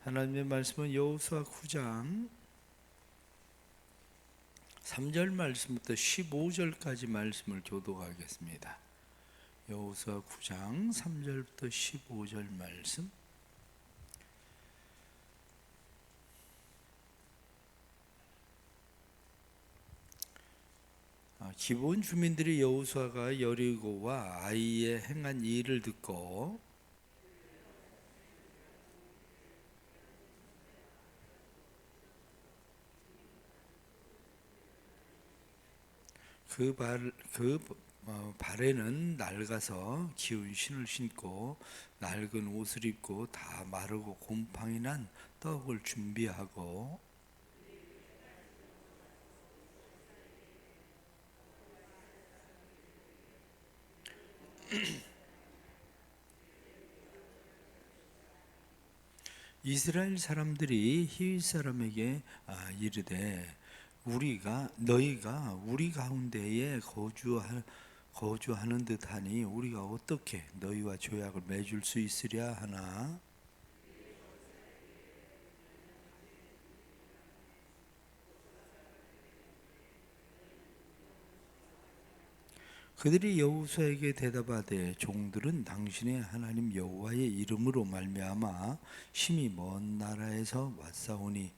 하나님의 말씀은 여호수아 9장 3절 말씀부터 15절까지 말씀을 교독하겠습니다. 여호수아 9장 3절부터 15절 말씀. 기본 주민들이 여호수아가 여리고와 아이에 행한 일을 듣고 그 발에는 낡아서 기운 신을 신고 낡은 옷을 입고 다 마르고 곰팡이 난 떡을 준비하고 이스라엘 사람들이 히윗 사람에게 이르되 너희가 우리 가운데에 거주하는 듯하니 우리가 어떻게 너희와 조약을 맺을 수 있으랴 하나. 그들이 여호수아에게 대답하되 종들은 당신의 하나님 여호와의 이름으로 말미암아 심히 먼 나라에서 왔사오니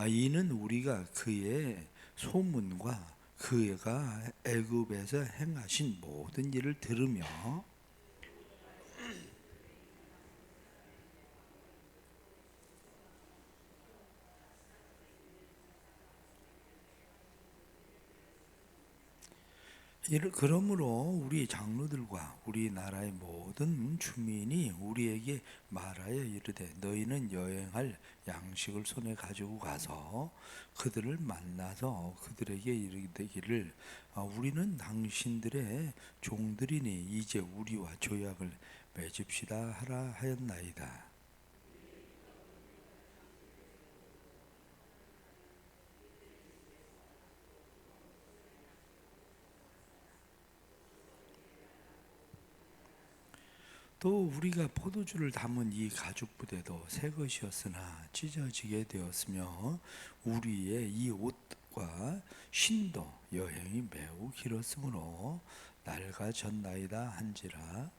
이는 우리가 그의 소문과 그가 애굽에서 행하신 모든 일을 들으며 그러므로 우리 장로들과 우리 나라의 모든 주민이 우리에게 말하여 이르되 너희는 여행할 양식을 손에 가지고 가서 그들을 만나서 그들에게 이르기를 우리는 당신들의 종들이니 이제 우리와 조약을 맺읍시다 하라 하였나이다. 또 우리가 포도주를 담은 이 가죽 부대도 새 것이었으나 찢어지게 되었으며 우리의 이 옷과 신도 여행이 매우 길었으므로 낡아졌나이다 한지라.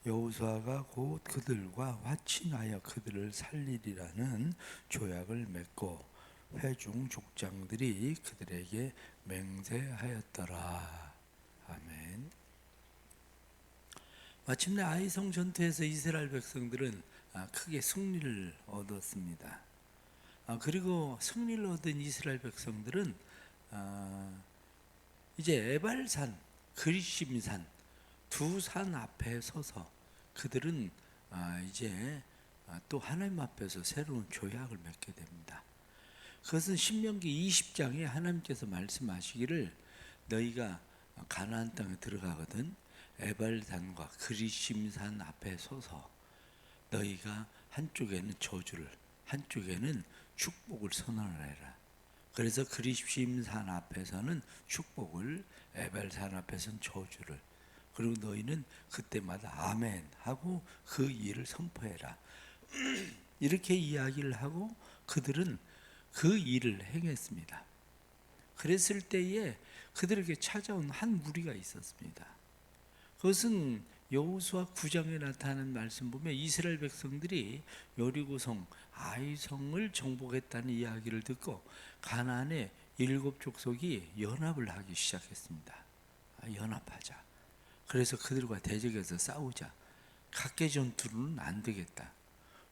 여호수아가 곧 그들과 화친하여 그들을 살리리라는 조약을 맺고 회중 족장들이 그들에게 맹세하였더라. 아멘. 마침내 아이성 전투에서 이스라엘 백성들은 크게 승리를 얻었습니다. 그리고 승리를 얻은 이스라엘 백성들은 이제 에발산, 그리심산 두 산 앞에 서서 그들은 이제 또 하나님 앞에서 새로운 조약을 맺게 됩니다. 그것은 신명기 20장에 하나님께서 말씀하시기를 너희가 가나안 땅에 들어가거든 에발산과 그리심산 앞에 서서 너희가 한쪽에는 저주를 한쪽에는 축복을 선언하라. 그래서 그리심산 앞에서는 축복을, 에발산 앞에서는 저주를, 그리고 너희는 그때마다 아멘 하고 그 일을 선포해라. 이렇게 이야기를 하고 그들은 그 일을 행했습니다. 그랬을 때에 그들에게 찾아온 한 무리가 있었습니다. 그것은 여호수아 9장에 나타나는 말씀 보면 이스라엘 백성들이 여리고성 아이성을 정복했다는 이야기를 듣고 가나안의 7족속이 연합을 하기 시작했습니다. 연합하자. 그래서 그들과 대적해서 싸우자. 각계 전투로는 안 되겠다.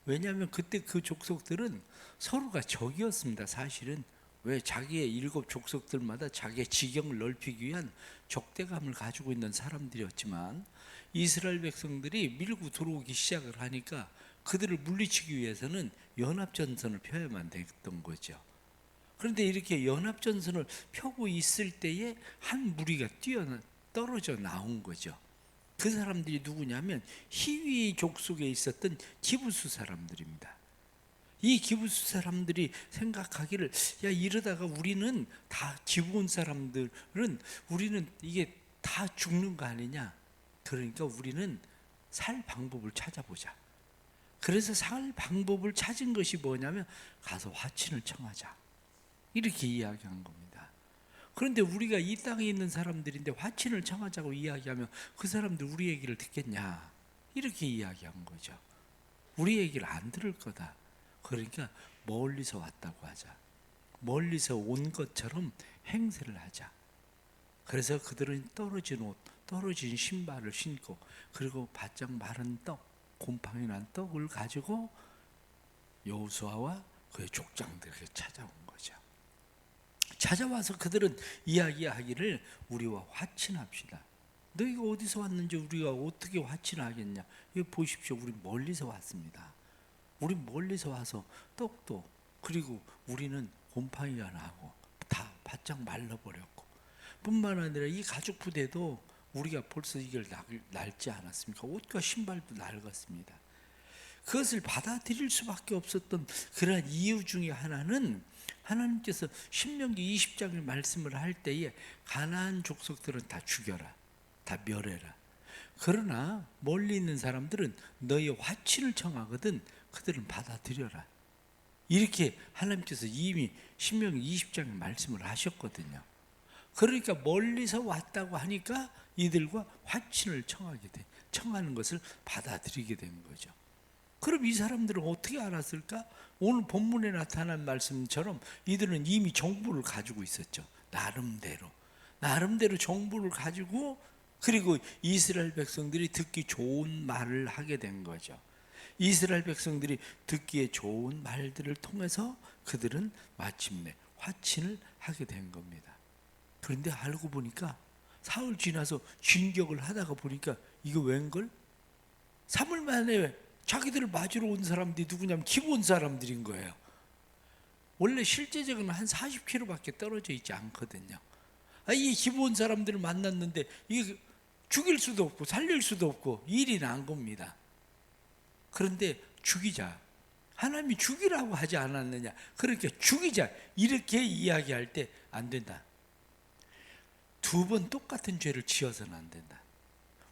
왜냐하면 그때 그 족속들은 서로가 적이었습니다. 사실은 왜 자기의 7족속들마다 자기의 지경을 넓히기 위한 적대감을 가지고 있는 사람들이었지만 이스라엘 백성들이 밀고 들어오기 시작을 하니까 그들을 물리치기 위해서는 연합전선을 펴야만 됐던 거죠. 그런데 이렇게 연합전선을 펴고 있을 때에 한 무리가 떨어져 나온 거죠. 그 사람들이 누구냐면 히위 족속에 있었던 기브스 사람들입니다. 이 기브스 사람들이 생각하기를 이러다가 우리는 다 기브온 사람들은 우리는 이게 다 죽는 거 아니냐, 그러니까 우리는 살 방법을 찾아보자. 그래서 살 방법을 찾은 것이 뭐냐면 가서 화친을 청하자. 이렇게 이야기한 겁니다. 그런데 우리가 이 땅에 있는 사람들인데 화친을 청하자고 이야기하면 그 사람들 우리 얘기를 듣겠냐? 이렇게 이야기한 거죠. 우리 얘기를 안 들을 거다. 그러니까 멀리서 왔다고 하자. 멀리서 온 것처럼 행세를 하자. 그래서 그들은 떨어진 옷, 떨어진 신발을 신고, 그리고 바짝 마른 떡, 곰팡이 난 떡을 가지고 여호수아와 그의 족장들에게 찾아온 거죠. 찾아와서 그들은 이야기하기를 우리와 화친합시다. 너희가 어디서 왔는지 우리가 어떻게 화친하겠냐. 이거 보십시오. 우리 멀리서 왔습니다. 우리 멀리서 와서 떡도, 그리고 우리는 곰팡이가 나고 다 바짝 말라버렸고, 뿐만 아니라 이 가죽 부대도 우리가 벌써 이걸 낡지 않았습니까? 옷과 신발도 낡았습니다. 그것을 받아들일 수밖에 없었던 그러한 이유 중에 하나는, 하나님께서 신명기 20장을 말씀을 할 때에 가나안 족속들은 다 죽여라, 다 멸해라. 그러나 멀리 있는 사람들은 너희 화친을 청하거든 그들은 받아들여라. 이렇게 하나님께서 이미 신명기 20장에 말씀을 하셨거든요. 그러니까 멀리서 왔다고 하니까 이들과 화친을 청하는 것을 받아들이게 된 거죠. 그럼 이 사람들은 어떻게 알았을까? 오늘 본문에 나타난 말씀처럼 이들은 이미 정보를 가지고 있었죠. 나름대로 정보를 가지고, 그리고 이스라엘 백성들이 듣기 좋은 말을 하게 된 거죠. 이스라엘 백성들이 듣기에 좋은 말들을 통해서 그들은 마침내 화친을 하게 된 겁니다. 그런데 알고 보니까 사흘 지나서 진격을 하다가 보니까 이거 웬걸? 3일 만에 자기들을 맞으러 온 사람들이 누구냐면 기브온 사람들인 거예요. 원래 실제적으로는 한 40km밖에 떨어져 있지 않거든요. 이 기브온 사람들을 만났는데 이게 죽일 수도 없고 살릴 수도 없고 일이 난 겁니다. 그런데 죽이자. 하나님이 죽이라고 하지 않았느냐. 그렇게 죽이자. 이렇게 이야기할 때 안 된다. 2번 똑같은 죄를 지어서는 안 된다.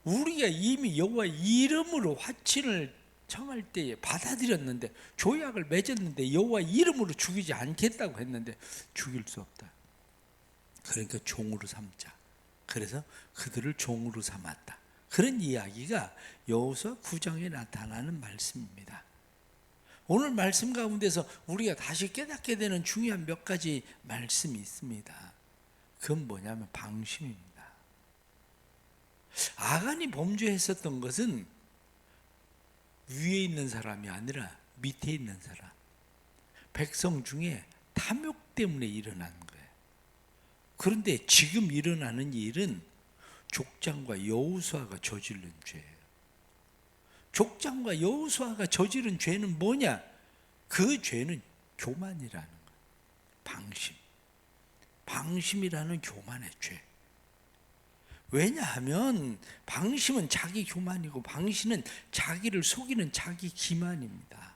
우리가 이미 여호와 이름으로 화친을 청할 때에 받아들였는데, 조약을 맺었는데 여호와 이름으로 죽이지 않겠다고 했는데 죽일 수 없다. 그러니까 종으로 삼자. 그래서 그들을 종으로 삼았다. 그런 이야기가 여호수아 9장에 나타나는 말씀입니다. 오늘 말씀 가운데서 우리가 다시 깨닫게 되는 중요한 몇 가지 말씀이 있습니다. 그건 뭐냐면 방심입니다. 아간이 범죄했었던 것은 위에 있는 사람이 아니라 밑에 있는 사람, 백성 중에 탐욕 때문에 일어난 거예요. 그런데 지금 일어나는 일은 족장과 여호수아가 저지른 죄예요. 족장과 여호수아가 저지른 죄는 뭐냐? 그 죄는 교만이라는 거예요. 방심이라는 교만의 죄. 왜냐하면 방심은 자기 교만이고 방심은 자기를 속이는 자기 기만입니다.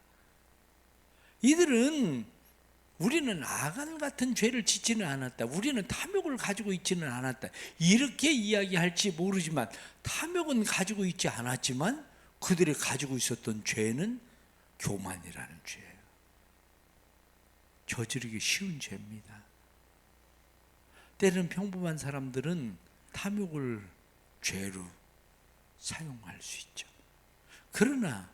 이들은 우리는 아간 같은 죄를 짓지는 않았다, 우리는 탐욕을 가지고 있지는 않았다, 이렇게 이야기할지 모르지만, 탐욕은 가지고 있지 않았지만 그들이 가지고 있었던 죄는 교만이라는 죄예요. 저지르기 쉬운 죄입니다. 때로는 평범한 사람들은 탐욕을 죄로 사용할 수 있죠. 그러나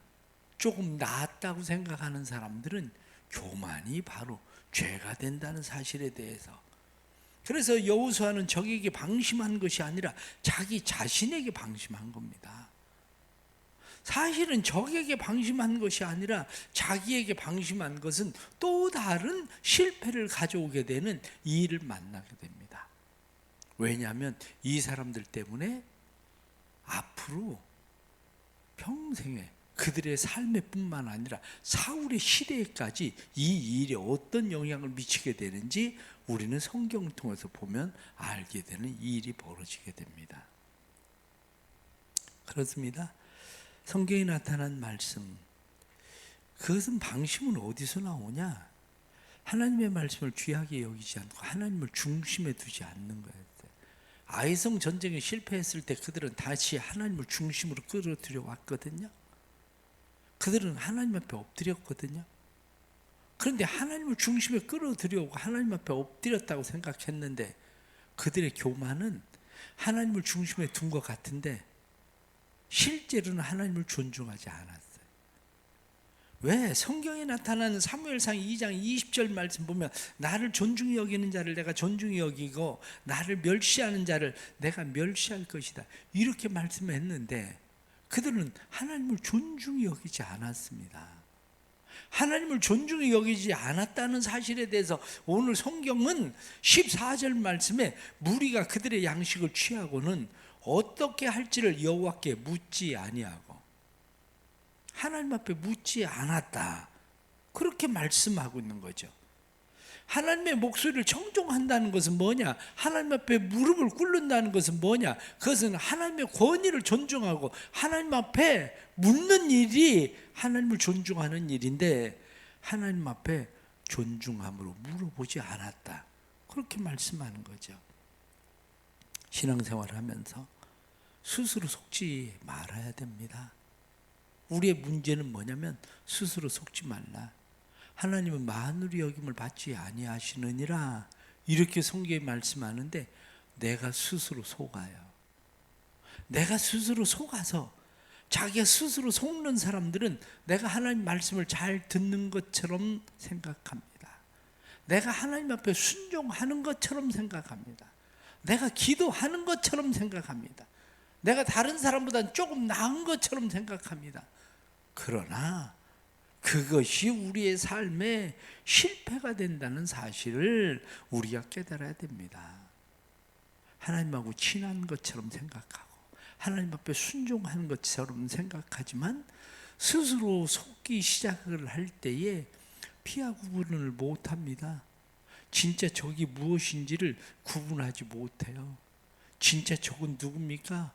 조금 낫다고 생각하는 사람들은 교만이 바로 죄가 된다는 사실에 대해서, 그래서 여호수아는 적에게 방심한 것이 아니라 자기 자신에게 방심한 겁니다. 사실은 적에게 방심한 것이 아니라 자기에게 방심한 것은 또 다른 실패를 가져오게 되는 이 일을 만나게 됩니다. 왜냐하면 이 사람들 때문에 앞으로 평생에 그들의 삶에 뿐만 아니라 사울의 시대에까지 이 일에 어떤 영향을 미치게 되는지 우리는 성경을 통해서 보면 알게 되는 이 일이 벌어지게 됩니다. 그렇습니다. 성경에 나타난 말씀, 그것은 방심은 어디서 나오냐? 하나님의 말씀을 귀하게 여기지 않고 하나님을 중심에 두지 않는 거예요. 아이성 전쟁에 실패했을 때 그들은 다시 하나님을 중심으로 끌어들여 왔거든요. 그들은 하나님 앞에 엎드렸거든요. 그런데 하나님을 중심에 끌어들여오고 하나님 앞에 엎드렸다고 생각했는데 그들의 교만은 하나님을 중심에 둔 것 같은데 실제로는 하나님을 존중하지 않았어요. 왜? 성경에 나타나는 사무엘상 2장 20절 말씀 보면 나를 존중히 여기는 자를 내가 존중히 여기고 나를 멸시하는 자를 내가 멸시할 것이다, 이렇게 말씀했는데 그들은 하나님을 존중히 여기지 않았습니다. 하나님을 존중히 여기지 않았다는 사실에 대해서 오늘 성경은 14절 말씀에 무리가 그들의 양식을 취하고는 어떻게 할지를 여호와께 묻지 아니하고 하나님 앞에 묻지 않았다, 그렇게 말씀하고 있는 거죠. 하나님의 목소리를 청종한다는 것은 뭐냐? 하나님 앞에 무릎을 꿇는다는 것은 뭐냐? 그것은 하나님의 권위를 존중하고 하나님 앞에 묻는 일이 하나님을 존중하는 일인데 하나님 앞에 존중함으로 물어보지 않았다, 그렇게 말씀하는 거죠. 신앙생활을 하면서 스스로 속지 말아야 됩니다. 우리의 문제는 뭐냐면 스스로 속지 말라. 하나님은 만물이 여김을 받지 아니하시느니라, 이렇게 성경에 말씀하는데 내가 스스로 속아요. 내가 스스로 속아서 자기가 스스로 속는 사람들은 내가 하나님 말씀을 잘 듣는 것처럼 생각합니다. 내가 하나님 앞에 순종하는 것처럼 생각합니다. 내가 기도하는 것처럼 생각합니다. 내가 다른 사람보다 조금 나은 것처럼 생각합니다. 그러나 그것이 우리의 삶에 실패가 된다는 사실을 우리가 깨달아야 됩니다. 하나님하고 친한 것처럼 생각하고 하나님 앞에 순종하는 것처럼 생각하지만 스스로 속기 시작을 할 때에 피하 구분을 못합니다. 진짜 적이 무엇인지를 구분하지 못해요. 진짜 적은 누굽니까?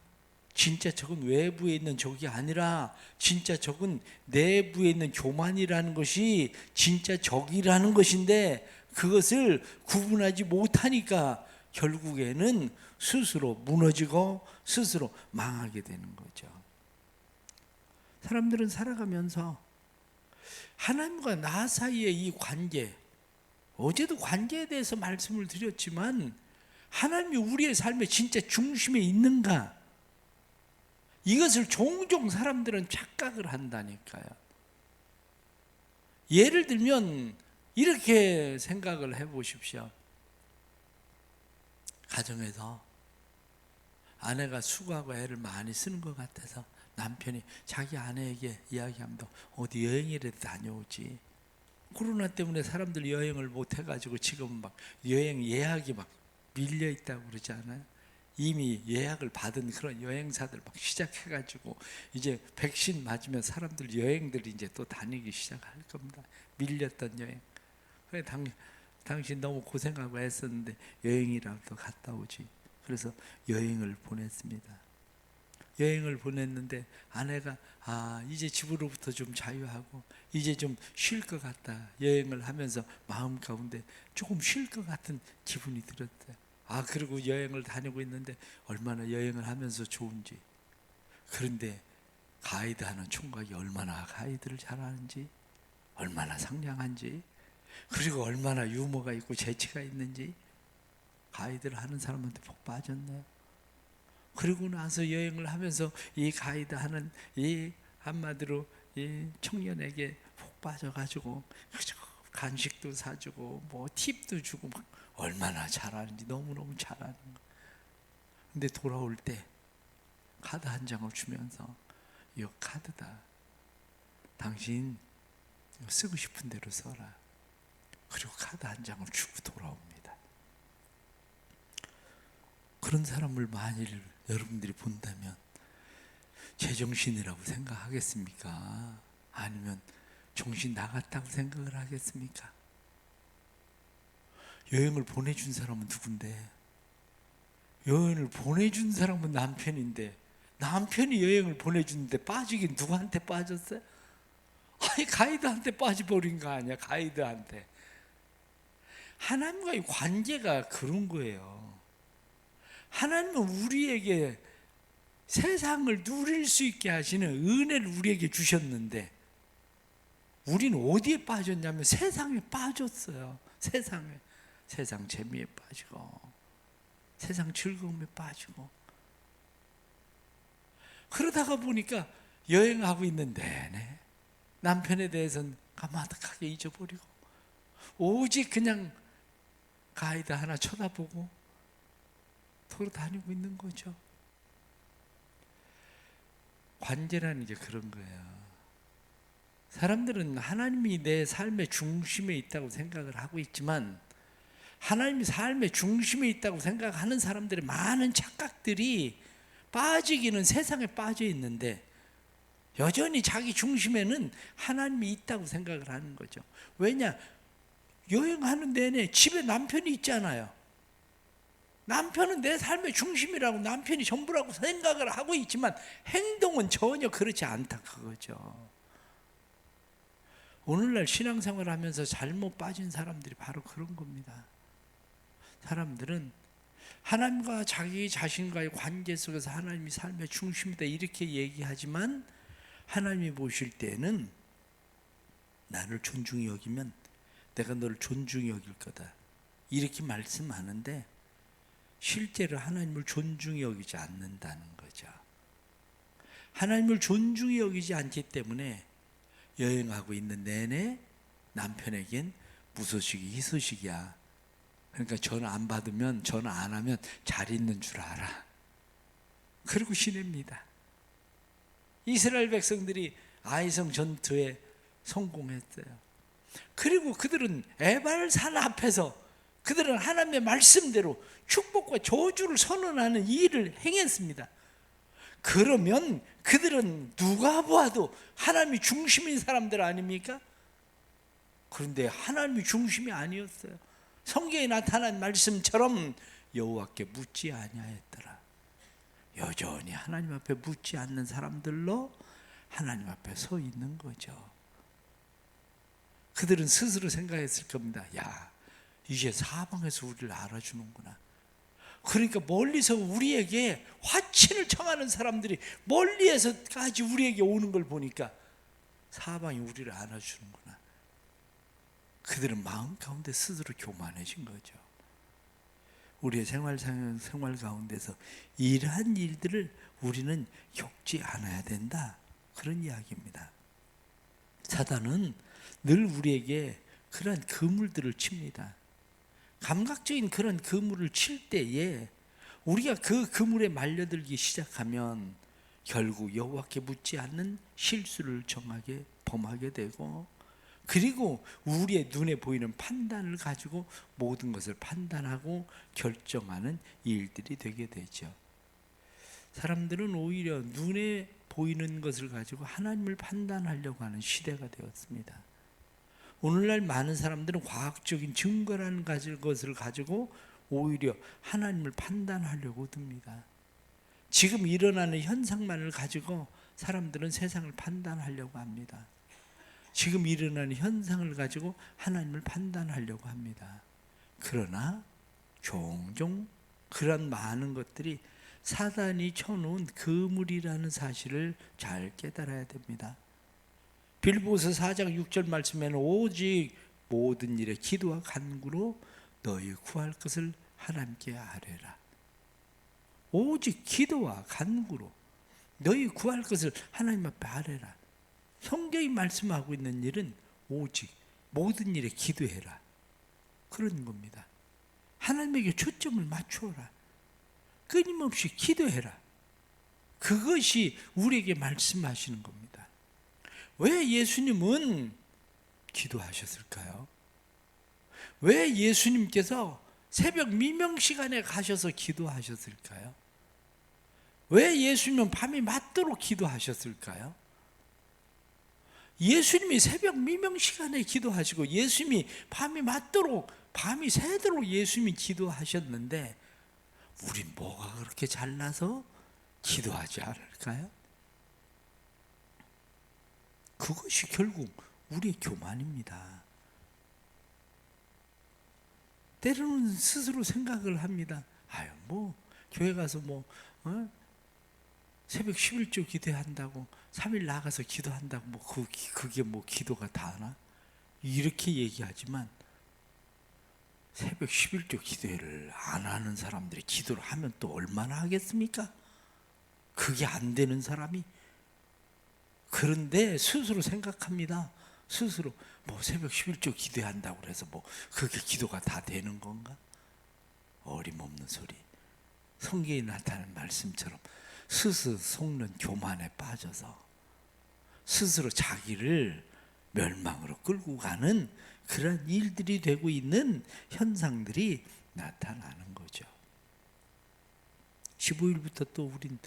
진짜 적은 외부에 있는 적이 아니라 진짜 적은 내부에 있는 교만이라는 것이 진짜 적이라는 것인데 그것을 구분하지 못하니까 결국에는 스스로 무너지고 스스로 망하게 되는 거죠. 사람들은 살아가면서 하나님과 나 사이의 이 관계, 어제도 관계에 대해서 말씀을 드렸지만 하나님이 우리의 삶의 진짜 중심에 있는가, 이것을 종종 사람들은 착각을 한다니까요. 예를 들면 이렇게 생각을 해보십시오. 가정에서 아내가 수고하고 애를 많이 쓰는 것 같아서 남편이 자기 아내에게 이야기하면 어디 여행이라도 다녀오지. 코로나 때문에 사람들 여행을 못 해가지고 지금 막 여행 예약이 막 밀려 있다고 그러지 않아요? 이미 예약을 받은 그런 여행사들 막 시작해가지고 이제 백신 맞으면 사람들 여행들이 이제 또 다니기 시작할 겁니다. 밀렸던 여행. 그래 당신 너무 고생하고 했었는데 여행이라도 갔다 오지. 그래서 여행을 보냈습니다. 여행을 보냈는데 아내가 이제 집으로부터 좀 자유하고 이제 좀 쉴 것 같다, 여행을 하면서 마음 가운데 조금 쉴 것 같은 기분이 들었대요. 그리고 여행을 다니고 있는데 얼마나 여행을 하면서 좋은지. 그런데 가이드 하는 총각이 얼마나 가이드를 잘하는지, 얼마나 상냥한지, 그리고 얼마나 유머가 있고 재치가 있는지 가이드를 하는 사람한테 복 빠졌네요. 그리고 나서 여행을 하면서 이 가이드 하는 이 한마디로 이 청년에게 복 빠져가지고 간식도 사주고 뭐 팁도 주고 막 얼마나 잘하는지, 너무너무 잘하는 거. 근데 돌아올 때 카드 한 장을 주면서 이 카드다, 당신 쓰고 싶은 대로 써라. 그리고 카드 한 장을 주고 돌아옵니다. 그런 사람을 만일 여러분들이 본다면 제정신이라고 생각하겠습니까? 아니면 정신 나갔다고 생각을 하겠습니까? 여행을 보내준 사람은 누군데? 여행을 보내준 사람은 남편인데 남편이 여행을 보내주는데 빠지긴 누구한테 빠졌어요? 가이드한테 빠져버린 거 아니야. 가이드한테. 하나님과의 관계가 그런 거예요. 하나님은 우리에게 세상을 누릴 수 있게 하시는 은혜를 우리에게 주셨는데 우리는 어디에 빠졌냐면 세상에 빠졌어요. 세상 재미에 빠지고 세상 즐거움에 빠지고 그러다가 보니까 여행하고 있는 내내 남편에 대해서는 까마득하게 잊어버리고 오직 그냥 가이드 하나 쳐다보고 돌아다니고 있는 거죠. 관계라는 게 그런 거예요. 사람들은 하나님이 내 삶의 중심에 있다고 생각을 하고 있지만 하나님이 삶의 중심에 있다고 생각하는 사람들의 많은 착각들이 빠지기는 세상에 빠져 있는데 여전히 자기 중심에는 하나님이 있다고 생각을 하는 거죠. 왜냐? 여행하는 내내 집에 남편이 있잖아요. 남편은 내 삶의 중심이라고 남편이 전부라고 생각을 하고 있지만 행동은 전혀 그렇지 않다 그거죠. 오늘날 신앙생활을 하면서 잘못 빠진 사람들이 바로 그런 겁니다. 사람들은 하나님과 자기 자신과의 관계 속에서 하나님이 삶의 중심이다 이렇게 얘기하지만 하나님이 보실 때는 나를 존중히 여기면 내가 너를 존중히 여길 거다 이렇게 말씀하는데 실제로 하나님을 존중히 여기지 않는다는 거죠. 하나님을 존중히 여기지 않기 때문에 여행하고 있는 내내 남편에겐 무소식이 희소식이야. 그러니까 전화 안 받으면 전화 안 하면 잘 있는 줄 알아. 그리고 시냅니다. 이스라엘 백성들이 아이성 전투에 성공했어요. 그리고 그들은 에발산 앞에서 그들은 하나님의 말씀대로 축복과 저주를 선언하는 이 일을 행했습니다. 그러면 그들은 누가 보아도 하나님이 중심인 사람들 아닙니까? 그런데 하나님이 중심이 아니었어요. 성경에 나타난 말씀처럼 여호와께 묻지 아니하였더라. 여전히 하나님 앞에 묻지 않는 사람들로 하나님 앞에 서 있는 거죠. 그들은 스스로 생각했을 겁니다. 야, 이제 사방에서 우리를 알아주는구나. 그러니까 멀리서 우리에게 화친을 청하는 사람들이 멀리에서까지 우리에게 오는 걸 보니까 사방이 우리를 안아주는구나. 그들은 마음 가운데 스스로 교만해진 거죠. 우리의 생활 가운데서 이러한 일들을 우리는 겪지 않아야 된다. 그런 이야기입니다. 사단은 늘 우리에게 그러한 그물들을 칩니다. 감각적인 그런 그물을 칠 때에 우리가 그 그물에 말려들기 시작하면 결국 여호와께 묻지 않는 실수를 정하게 범하게 되고 그리고 우리의 눈에 보이는 판단을 가지고 모든 것을 판단하고 결정하는 일들이 되게 되죠. 사람들은 오히려 눈에 보이는 것을 가지고 하나님을 판단하려고 하는 시대가 되었습니다. 오늘날 많은 사람들은 과학적인 증거라는 것을 가지고 오히려 하나님을 판단하려고 듭니다. 지금 일어나는 현상만을 가지고 사람들은 세상을 판단하려고 합니다. 지금 일어나는 현상을 가지고 하나님을 판단하려고 합니다. 그러나 종종 그런 많은 것들이 사단이 쳐놓은 그물이라는 사실을 잘 깨달아야 됩니다. 빌보서 4장 6절 말씀에는 오직 모든 일에 기도와 간구로 너희 구할 것을 하나님께 아뢰라. 오직 기도와 간구로 너희 구할 것을 하나님 앞에 아뢰라. 성경이 말씀하고 있는 일은 오직 모든 일에 기도해라. 그런 겁니다. 하나님에게 초점을 맞추어라. 끊임없이 기도해라. 그것이 우리에게 말씀하시는 겁니다. 왜 예수님은 기도하셨을까요? 왜 예수님께서 새벽 미명 시간에 가셔서 기도하셨을까요? 왜 예수님은 밤이 맞도록 기도하셨을까요? 예수님이 새벽 미명 시간에 기도하시고 예수님이 밤이 맞도록 밤이 새도록 예수님이 기도하셨는데 우린 뭐가 그렇게 잘나서 기도하지 않을까요? 그것이 결국 우리의 교만입니다. 때로는 스스로 생각을 합니다. 아유, 뭐 교회 가서 뭐 새벽 11조 기도한다고 3일 나가서 기도한다고 뭐 그게 뭐 기도가 다나? 이렇게 얘기하지만 새벽 11조 기도를 안 하는 사람들이 기도를 하면 또 얼마나 하겠습니까? 그게 안 되는 사람이. 그런데 스스로 생각합니다. 스스로 뭐 새벽 11조 기도한다고 해서 뭐 그게 기도가 다 되는 건가? 어림없는 소리. 성경에 나타나는 말씀처럼 스스로 속는 교만에 빠져서 스스로 자기를 멸망으로 끌고 가는 그런 일들이 되고 있는 현상들이 나타나는 거죠. 15일부터 또 우린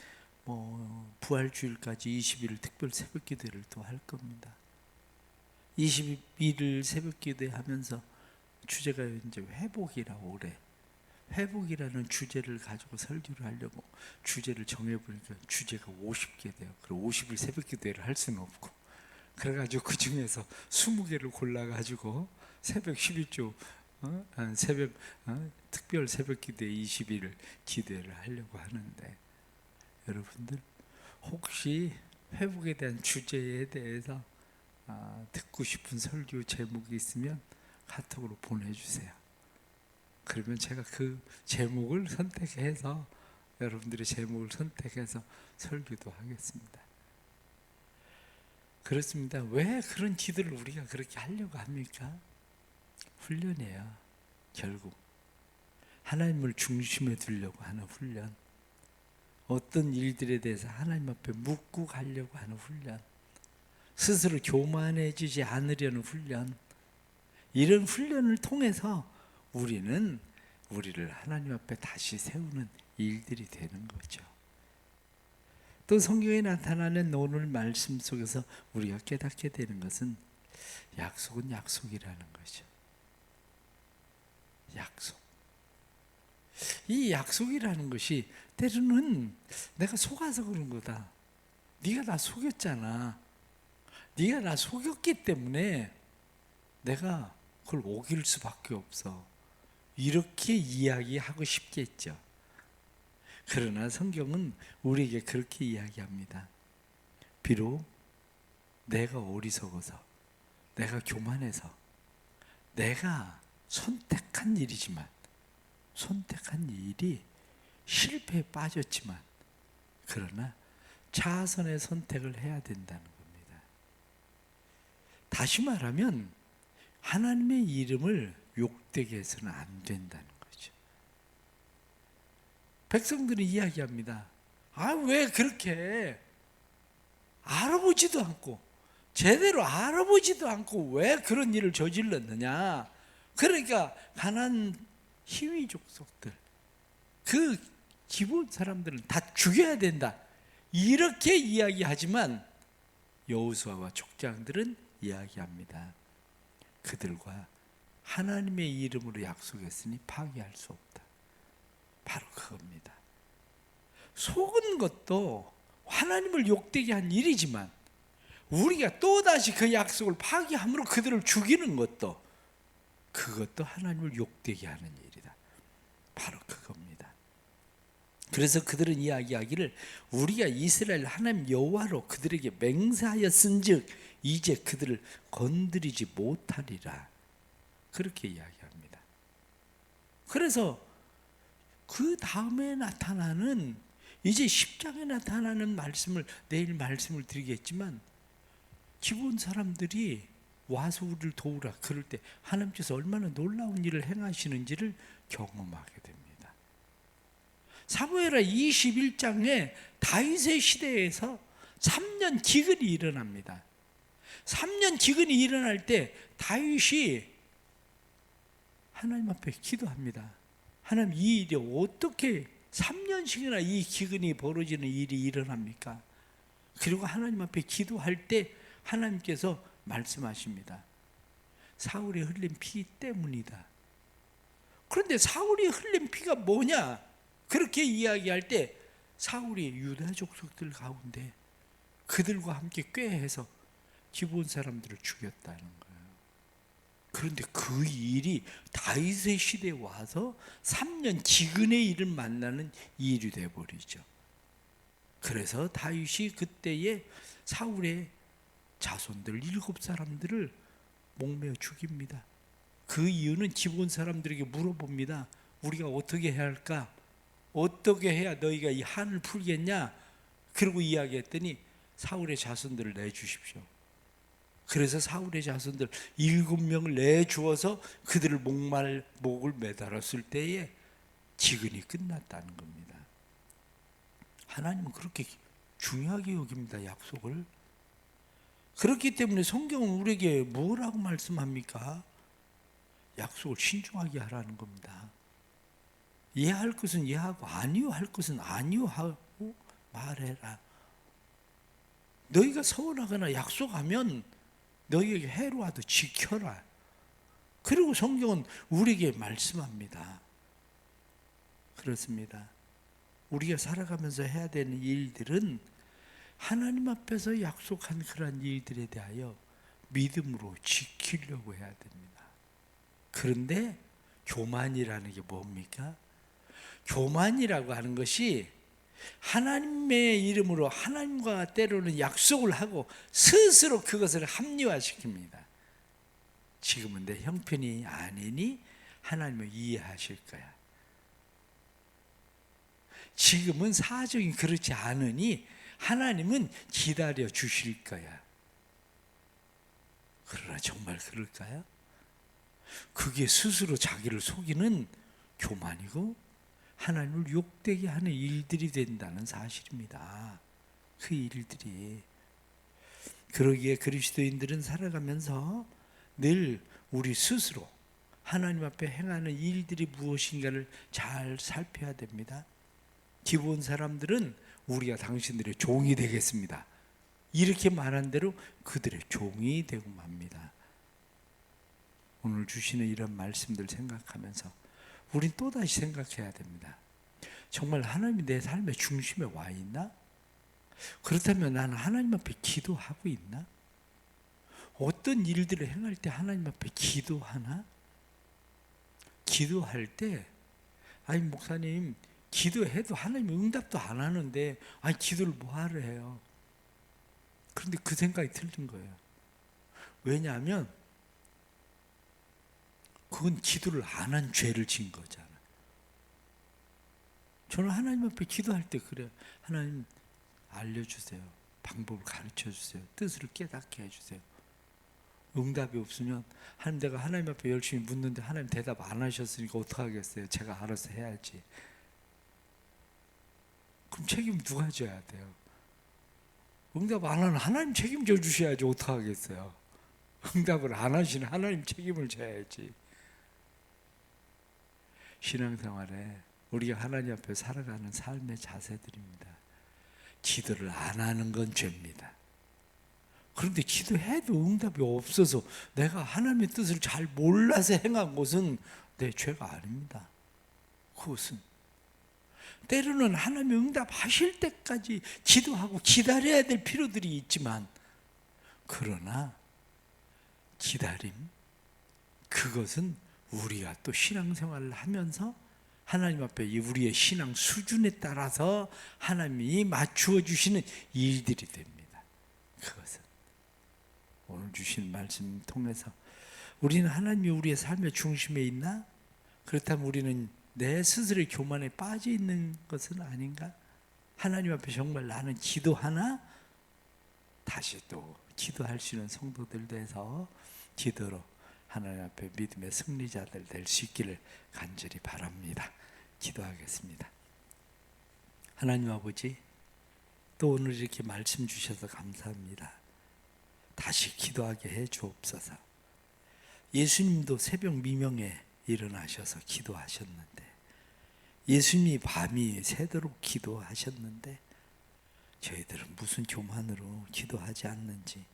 뭐 부활주일까지 20일 특별 새벽 기도를 또 할 겁니다. 21일 새벽 기도 하면서 주제가 이제 회복이라고 올해 회복이라는 주제를 가지고 설교를 하려고 주제를 정해보니까 주제가 50개 돼요. 그리고 50일 새벽 기도를 할 수는 없고 그래가지고 그 중에서 20개를 골라가지고 새벽 11조 새벽 특별 새벽 기도에 20일을 기도를 하려고 하는데 여러분들 혹시 회복에 대한 주제에 대해서 듣고 싶은 설교 제목이 있으면 카톡으로 보내주세요. 그러면 제가 그 제목을 선택해서 여러분들의 제목을 선택해서 설교도 하겠습니다. 그렇습니다. 왜 그런 기도를 우리가 그렇게 하려고 합니까? 훈련이에요. 결국 하나님을 중심에 두려고 하는 훈련, 어떤 일들에 대해서 하나님 앞에 묻고 가려고 하는 훈련, 스스로 교만해지지 않으려는 훈련, 이런 훈련을 통해서 우리는 우리를 하나님 앞에 다시 세우는 일들이 되는 거죠. 또 성경에 나타나는 오늘 말씀 속에서 우리가 깨닫게 되는 것은 약속은 약속이라는 거죠. 약속. 이 약속이라는 것이 때로는 내가 속아서 그런 거다. 네가 나 속였잖아. 네가 나 속였기 때문에 내가 그걸 오길 수밖에 없어. 이렇게 이야기하고 싶겠죠. 그러나 성경은 우리에게 그렇게 이야기합니다. 비록 내가 어리석어서, 내가 교만해서, 내가 선택한 일이지만, 선택한 일이 실패에 빠졌지만, 그러나 자선의 선택을 해야 된다는 겁니다. 다시 말하면 하나님의 이름을 욕되게 해서는 안 된다는 거죠. 백성들은 이야기합니다. 왜 그렇게 알아보지도 않고 제대로 알아보지도 않고 왜 그런 일을 저질렀느냐. 그러니까 가나안 히위 족속들, 그 기본 사람들은 다 죽여야 된다. 이렇게 이야기하지만 여호수아와 족장들은 이야기합니다. 그들과 하나님의 이름으로 약속했으니 파괴할 수 없다. 바로 그겁니다. 속은 것도 하나님을 욕되게 한 일이지만 우리가 또다시 그 약속을 파괴함으로 그들을 죽이는 것도 그것도 하나님을 욕되게 하는 일이다. 바로 그겁니다. 그래서 그들은 이야기하기를 우리가 이스라엘 하나님 여호와로 그들에게 맹세하였은즉 이제 그들을 건드리지 못하리라. 그렇게 이야기합니다. 그래서 그 다음에 나타나는 이제 10장에 나타나는 말씀을 내일 말씀을 드리겠지만 기본 사람들이 와서 우리를 도우라 그럴 때 하나님께서 얼마나 놀라운 일을 행하시는지를 경험하게 됩니다. 사무엘하 21장에 다윗의 시대에서 3년 기근이 일어납니다. 3년 기근이 일어날 때 다윗이 하나님 앞에 기도합니다. 하나님, 이 일이 어떻게 3년씩이나 이 기근이 벌어지는 일이 일어납니까? 그리고 하나님 앞에 기도할 때 하나님께서 말씀하십니다. 사울이 흘린 피 때문이다. 그런데 사울이 흘린 피가 뭐냐? 그렇게 이야기할 때 사울이 유다 족속들 가운데 그들과 함께 꾀해서 기본 사람들을 죽였다는 거예요. 그런데 그 일이 다윗의 시대에 와서 3년 지근의 일을 만나는 일이 되어버리죠. 그래서 다윗이 그때에 사울의 자손들 7사람들을 목매어 죽입니다. 그 이유는 기본 사람들에게 물어봅니다. 우리가 어떻게 해야 할까? 어떻게 해야 너희가 이 한을 풀겠냐? 그러고 이야기했더니 사울의 자손들을 내주십시오. 그래서 사울의 자손들 7명을 내주어서 그들을 목을 매달았을 때에 지근이 끝났다는 겁니다. 하나님은 그렇게 중요하게 여깁니다, 약속을. 그렇기 때문에 성경은 우리에게 뭐라고 말씀합니까? 약속을 신중하게 하라는 겁니다. 이해할 것은 이해하고 아니요 할 것은 아니요 하고 말해라. 너희가 서운하거나 약속하면 너희에게 해로워도 지켜라. 그리고 성경은 우리에게 말씀합니다. 그렇습니다. 우리가 살아가면서 해야 되는 일들은 하나님 앞에서 약속한 그러한 일들에 대하여 믿음으로 지키려고 해야 됩니다. 그런데 교만이라는 게 뭡니까? 교만이라고 하는 것이 하나님의 이름으로 하나님과 때로는 약속을 하고 스스로 그것을 합리화시킵니다. 지금은 내 형편이 아니니 하나님을 이해하실 거야. 지금은 사정이 그렇지 않으니 하나님은 기다려 주실 거야. 그러나 정말 그럴까요? 그게 스스로 자기를 속이는 교만이고 하나님을 욕되게 하는 일들이 된다는 사실입니다. 그 일들이. 그러기에 그리스도인들은 살아가면서 늘 우리 스스로 하나님 앞에 행하는 일들이 무엇인가를 잘 살펴야 됩니다. 기본 사람들은 우리가 당신들의 종이 되겠습니다. 이렇게 말한 대로 그들의 종이 되고 맙니다. 오늘 주시는 이런 말씀들 생각하면서 우린 또다시 생각해야 됩니다. 정말 하나님이 내 삶의 중심에 와 있나? 그렇다면 나는 하나님 앞에 기도하고 있나? 어떤 일들을 행할 때 하나님 앞에 기도하나? 기도할 때 아니 목사님 기도해도 하나님 응답도 안 하는데 아니 기도를 뭐하러 해요? 그런데 그 생각이 틀린 거예요. 왜냐하면 그건 기도를 안 한 죄를 진 거잖아요. 저는 하나님 앞에 기도할 때 그래요. 하나님 알려주세요. 방법을 가르쳐주세요. 뜻을 깨닫게 해주세요. 응답이 없으면 하나님 내가 하나님 앞에 열심히 묻는데 하나님 대답 안 하셨으니까 어떡하겠어요. 제가 알아서 해야지. 그럼 책임 누가 져야 돼요? 응답 안 하는 하나님 책임져 주셔야지 어떡하겠어요. 응답을 안 하시는 하나님 책임을 져야지. 신앙생활에 우리가 하나님 앞에 살아가는 삶의 자세들입니다. 기도를 안 하는 건 죄입니다. 그런데 기도해도 응답이 없어서 내가 하나님의 뜻을 잘 몰라서 행한 것은 내 죄가 아닙니다. 그것은 때로는 하나님의 응답하실 때까지 기도하고 기다려야 될 필요들이 있지만 그러나 기다림 그것은 우리가 또 신앙생활을 하면서 하나님 앞에 우리의 신앙 수준에 따라서 하나님이 맞추어 주시는 일들이 됩니다. 그것은 오늘 주신 말씀 통해서 우리는 하나님이 우리의 삶의 중심에 있나? 그렇다면 우리는 내 스스로의 교만에 빠져 있는 것은 아닌가? 하나님 앞에 정말 나는 기도하나? 다시 또 기도할 수 있는 성도들 돼서 기도로 하나님 앞에 믿음의 승리자들 될 수 있기를 간절히 바랍니다. 기도하겠습니다. 하나님 아버지, 또 오늘 이렇게 말씀 주셔서 감사합니다. 다시 기도하게 해 주옵소서. 예수님도 새벽 미명에 일어나셔서 기도하셨는데 예수님이 밤이 새도록 기도하셨는데 저희들은 무슨 교만으로 기도하지 않는지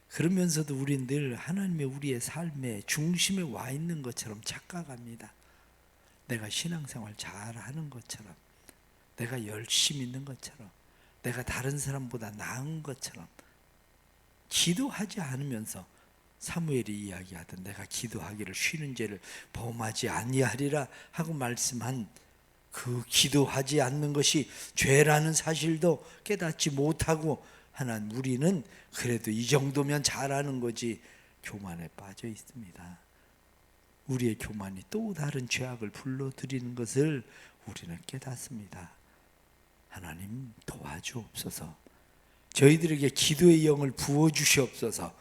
그러면서도 우리는 늘 하나님의 우리의 삶의 중심에 와 있는 것처럼 착각합니다. 내가 신앙생활 잘하는 것처럼 내가 열심히 있는 것처럼 내가 다른 사람보다 나은 것처럼 기도하지 않으면서 사무엘이 이야기하던 내가 기도하기를 쉬는 죄를 범하지 아니하리라 하고 말씀한 그 기도하지 않는 것이 죄라는 사실도 깨닫지 못하고 하는 우리는 그래도 이 정도면 잘하는 거지 교만에 빠져 있습니다. 우리의 교만이 또 다른 죄악을 불러들이는 것을 우리는 깨닫습니다. 하나님 도와주옵소서. 저희들에게 기도의 영을 부어주시옵소서.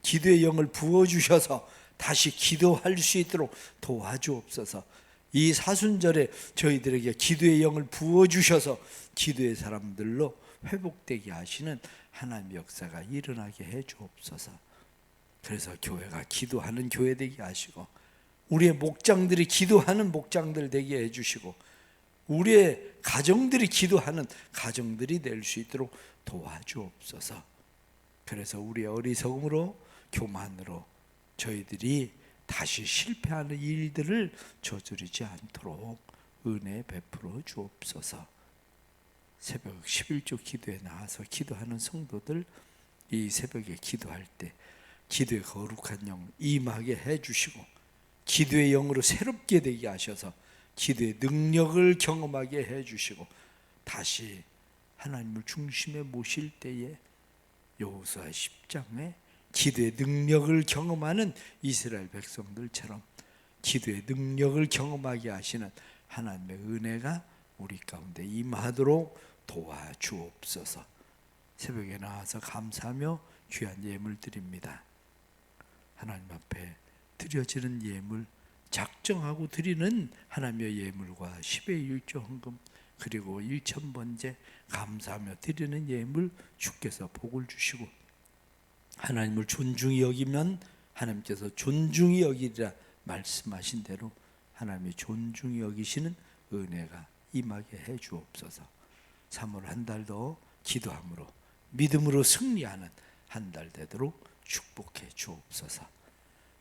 기도의 영을 부어주셔서 다시 기도할 수 있도록 도와주옵소서. 이 사순절에 저희들에게 기도의 영을 부어주셔서 기도의 사람들로 회복되게 하시는 하나님의 역사가 일어나게 해주옵소서. 그래서 교회가 기도하는 교회 되게 하시고 우리의 목장들이 기도하는 목장들 되게 해주시고 우리의 가정들이 기도하는 가정들이 될 수 있도록 도와주옵소서. 그래서 우리의 어리석음으로 교만으로 저희들이 다시 실패하는 일들을 저지르지 않도록 은혜 베풀어 주옵소서. 새벽 11조 기도에 나와서 기도하는 성도들 이 새벽에 기도할 때 기도의 거룩한 영 임하게 해주시고 기도의 영으로 새롭게 되게 하셔서 기도의 능력을 경험하게 해주시고 다시 하나님을 중심에 모실 때에 여호수아 10장에 기도의 능력을 경험하는 이스라엘 백성들처럼 기도의 능력을 경험하게 하시는 하나님의 은혜가 우리 가운데 임하도록 도와주옵소서. 새벽에 나와서 감사하며 귀한 예물 드립니다. 하나님 앞에 드려지는 예물, 작정하고 드리는 하나님의 예물과 10의 1조 헌금 그리고 1,000번째 감사하며 드리는 예물 주께서 복을 주시고 하나님을 존중히 여기면 하나님께서 존중히 여기리라 말씀하신 대로 하나님이 존중히 여기시는 은혜가 임하게 해 주옵소서. 3월 한 달도 기도함으로 믿음으로 승리하는 한 달 되도록 축복해 주옵소서.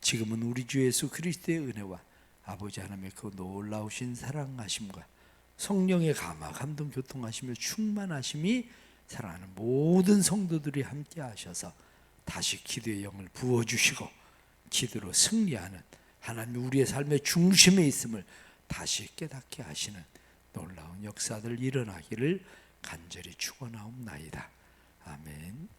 지금은 우리 주 예수 그리스도의 은혜와 아버지 하나님의 그 놀라우신 사랑하심과 성령의 감화 감동 교통하시며 충만하심이 사랑하는 모든 성도들이 함께 하셔서 다시 기도의 영을 부어주시고 기도로 승리하는 하나님 우리의 삶의 중심에 있음을 다시 깨닫게 하시는 놀라운 역사들 일어나기를 간절히 축원하옵나이다. 아멘.